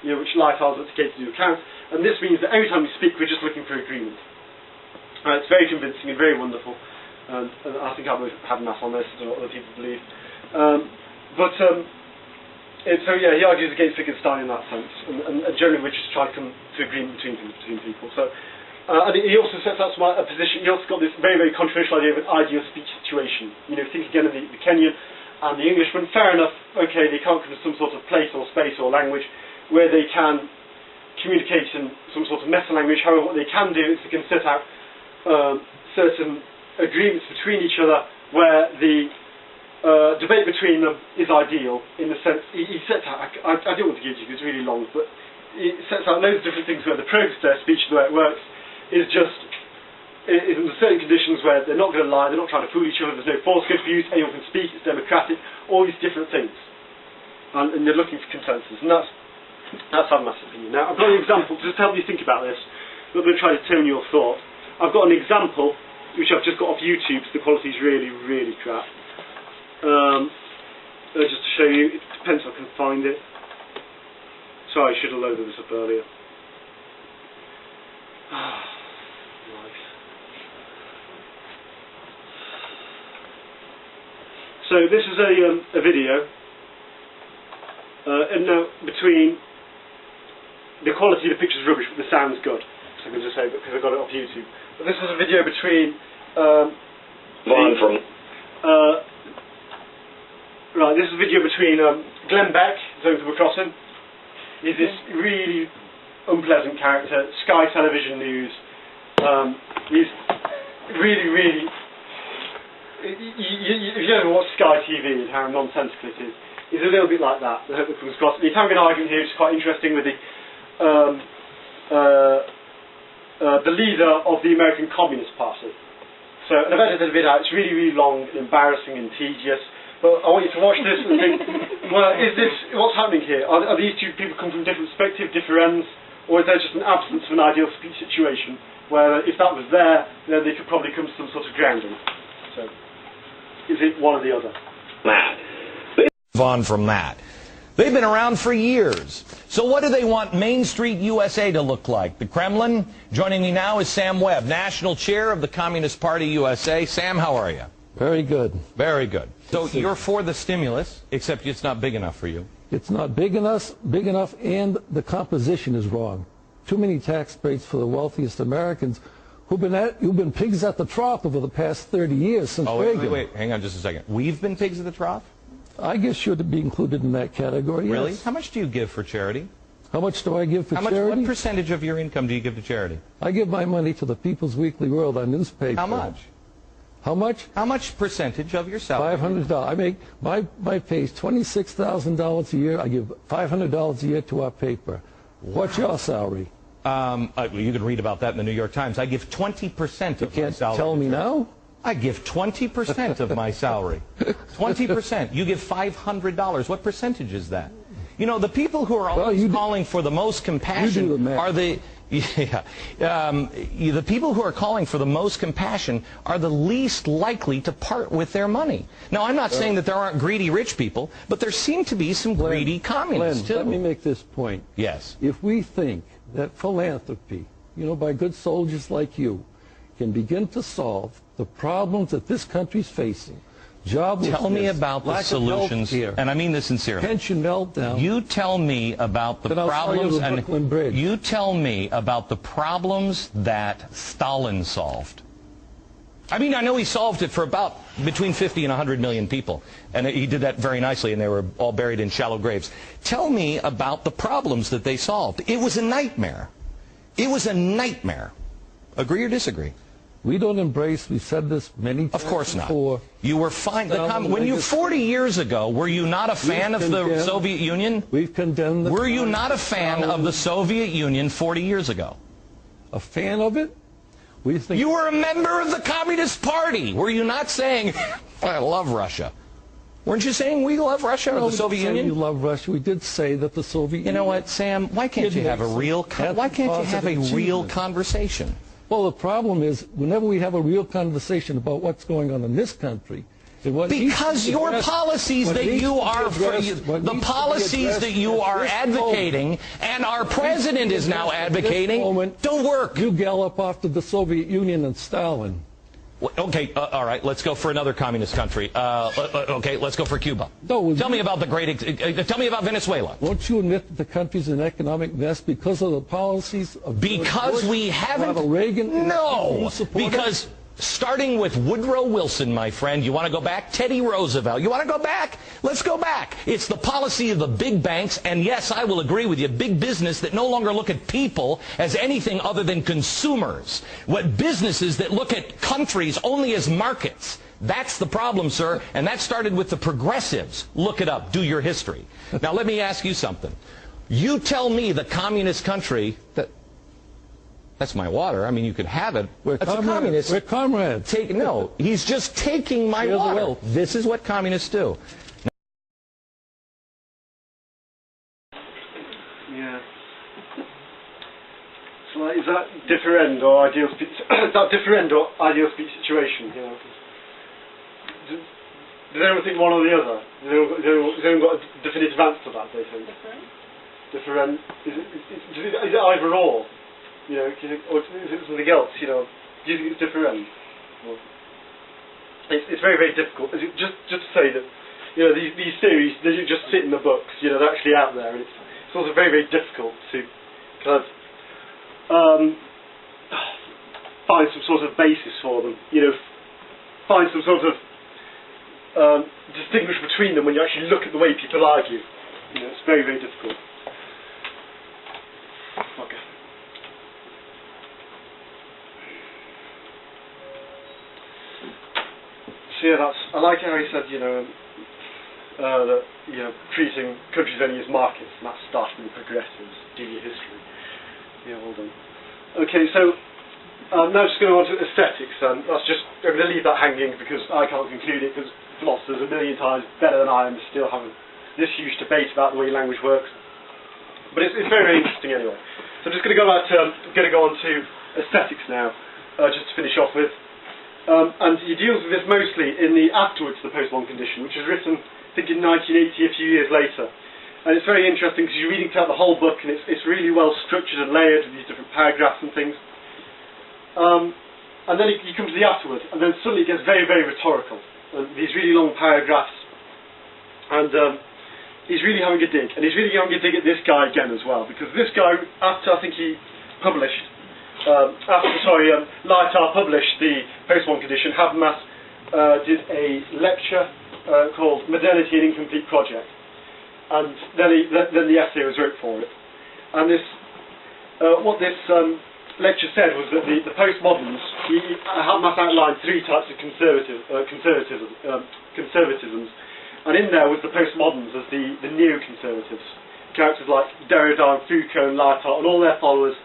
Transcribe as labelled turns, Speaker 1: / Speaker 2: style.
Speaker 1: which lie files authenticated to account, and this means that every time we speak, we're just looking for agreement. It's very convincing and very wonderful, and I think I've had enough on this, I don't know what other people believe. So yeah, he argues against Wittgenstein in that sense, and generally we just try to come to agreement between people. So, I think he also sets out a position. He also got this very, very controversial idea of an ideal speech situation. Think again of the Kenyan and the Englishman. Fair enough, okay, they can't come to some sort of place or space or language where they can communicate in some sort of meta language. However, what they can do is they can set out certain agreements between each other where the debate between them is ideal in the sense he sets out. I don't want to give it to you because it's really long, but he sets out loads of different things where the progress of their speech, the way it works, is just in certain conditions where they're not going to lie, they're not trying to fool each other, there's no falsehood abuse, anyone can speak, it's democratic, all these different things, and they're looking for consensus, and that's Habermas's opinion. Now I've got an example just to help you think about this. I'm going to try to turn your thought. I've got an example which I've just got off YouTube, so the quality's really, really crap. Just to show you, it depends if I can find it. Sorry, I should have loaded this up earlier. So this is a video, and now between the quality of the picture's rubbish, but the sound's good. So I can just say because I got it off YouTube. But this was a video between this is a video between Glenn Beck, who's come across him. He's this really unpleasant character, Sky Television News. He's really, really. If you ever watch Sky TV and how nonsensical it is, he's a little bit like that. I hope it comes across. He's having an argument here, which is quite interesting, with the leader of the American Communist Party. So, and I've edited a bit out. It's really, really long, and embarrassing, and tedious. But I want you to watch this and think, well, what's happening here? Are these two people come from different perspectives, different ends, or is there just an absence of an ideal speech situation where if that was there, then they could probably come to some sort of grounding? So, is it one or the other?
Speaker 2: Matt. On from that. They've been around for years. So what do they want Main Street USA to look like? The Kremlin? Joining me now is Sam Webb, National Chair of the Communist Party USA. Sam, how are you?
Speaker 3: Very good.
Speaker 2: Very good. So you're for the stimulus, except it's not big enough for you.
Speaker 3: It's not big enough, and the composition is wrong. Too many tax breaks for the wealthiest Americans who've been pigs at the trough over the past 30 years since Reagan.
Speaker 2: Wait, hang on just a second. We've been pigs at the trough?
Speaker 3: I guess you'd be included in that category, yes.
Speaker 2: Really? How much do you give for charity?
Speaker 3: How much do I give for charity?
Speaker 2: What percentage of your income do you give to charity?
Speaker 3: I give my money to the People's Weekly World, our newspaper.
Speaker 2: How much?
Speaker 3: How much?
Speaker 2: How much percentage of your salary?
Speaker 3: $500. I make my pay is $26,000 a year. I give $500 a year to our paper. Wow. What's your salary?
Speaker 2: You can read about that in the New York Times. I give 20% of my salary. You can't
Speaker 3: tell me now?
Speaker 2: I give 20% of my salary. 20%. You give $500. What percentage is that? You know, the people who are always calling for the most compassion are the the people who are calling for the most compassion are the least likely to part with their money. Now, I'm not saying that there aren't greedy rich people, but there seem to be some greedy communists too.
Speaker 3: Let me make this point.
Speaker 2: Yes.
Speaker 3: If we think that philanthropy, by good soldiers like you, can begin to solve the problems that this country's facing, joblessness,
Speaker 2: tell me about the solutions, and I mean this sincerely.
Speaker 3: Pension meltdown.
Speaker 2: You tell me about the problems, and you tell me about the problems that Stalin solved. I mean, I know he solved it for about between 50 and 100 million people, and he did that very nicely, and they were all buried in shallow graves. Tell me about the problems that they solved. It was a nightmare. It was a nightmare. Agree or disagree?
Speaker 3: We don't embrace, we've said this many times.
Speaker 2: Of course not.
Speaker 3: Before.
Speaker 2: You were fine. When you 40 years ago, were you not a fan of the Soviet Union?
Speaker 3: We've condemned
Speaker 2: Were you not a fan of the Soviet Union 40 years ago?
Speaker 3: A fan of it? We think
Speaker 2: you were a member of the Communist Party. Were you not saying, I love Russia? Weren't you saying we love Russia or the Soviet Union?
Speaker 3: We love Russia. We did say that the Soviet Union.
Speaker 2: You know what, Sam? Why can't you have a real conversation?
Speaker 3: Well, the problem is, whenever we have a real conversation about what's going on in this country,
Speaker 2: Because your policies that you are, the policies that you are advocating and our president is now advocating don't work.
Speaker 3: You gallop off to the Soviet Union and Stalin.
Speaker 2: Okay, all right, let's go for another communist country. Okay, let's go for Cuba. No, tell me about tell me about Venezuela.
Speaker 3: Won't you admit that the country's an economic mess because of the policies of
Speaker 2: Because we haven't...
Speaker 3: Ronald Reagan?
Speaker 2: No, because... Starting with Woodrow Wilson, my friend. You want to go back? Teddy Roosevelt. You want to go back? Let's go back. It's the policy of the big banks, and yes, I will agree with you, big business that no longer look at people as anything other than consumers. What businesses that look at countries only as markets. That's the problem, sir, and that started with the progressives. Look it up. Do your history. Now, let me ask you something. You tell me the communist country that... That's my water. I mean, you could have it. That's a communist.
Speaker 3: We're comrades.
Speaker 2: No, he's just taking my water. This is what communists do.
Speaker 1: Yeah. So is that differend or ideal speech? That differend or ideal speech situation? You know, does anyone think one or the other? Has anyone got a definitive answer to that? They think. Differend. Is it either or? You know, or is it something else? You know, do you think it's different? Well, it's very, very difficult. Just to say that, you know, these theories, they don't just sit in the books. You know, they're actually out there, and it's also very, very difficult to kind of find some sort of basis for them. You know, find some sort of distinguish between them when you actually look at the way people argue. You know, it's very, very difficult. Okay. Yeah, I like how he said, you know, that, you know, treating countries only as markets, and that starts with the progressives. Do your history. Yeah, well done. Okay, so now just going on to aesthetics. I'm going to leave that hanging because I can't conclude it, because philosophers are a million times better than I am, still having this huge debate about the way language works. But it's very, very interesting anyway. So I'm just going to go on to aesthetics now, just to finish off with. And he deals with this mostly in the afterwards the postmodern condition, which was written, I think, in 1980, a few years later. And it's very interesting because you're reading throughout the whole book, and it's really well structured and layered with these different paragraphs and things. And then you come to the afterwards, and then suddenly it gets very, very rhetorical. These really long paragraphs. And he's really having a dig. And he's really having a dig at this guy again as well, because this guy, after I think he published, Lytar published the postmodern condition, Habermas did a lecture called Modernity and Incomplete Project, and then the essay was wrote for it. And what this lecture said was that the postmoderns, Habermas outlined three types of conservatisms, and in there was the postmoderns as the neo-conservatives, characters like Derrida and Foucault and Lytar and all their followers,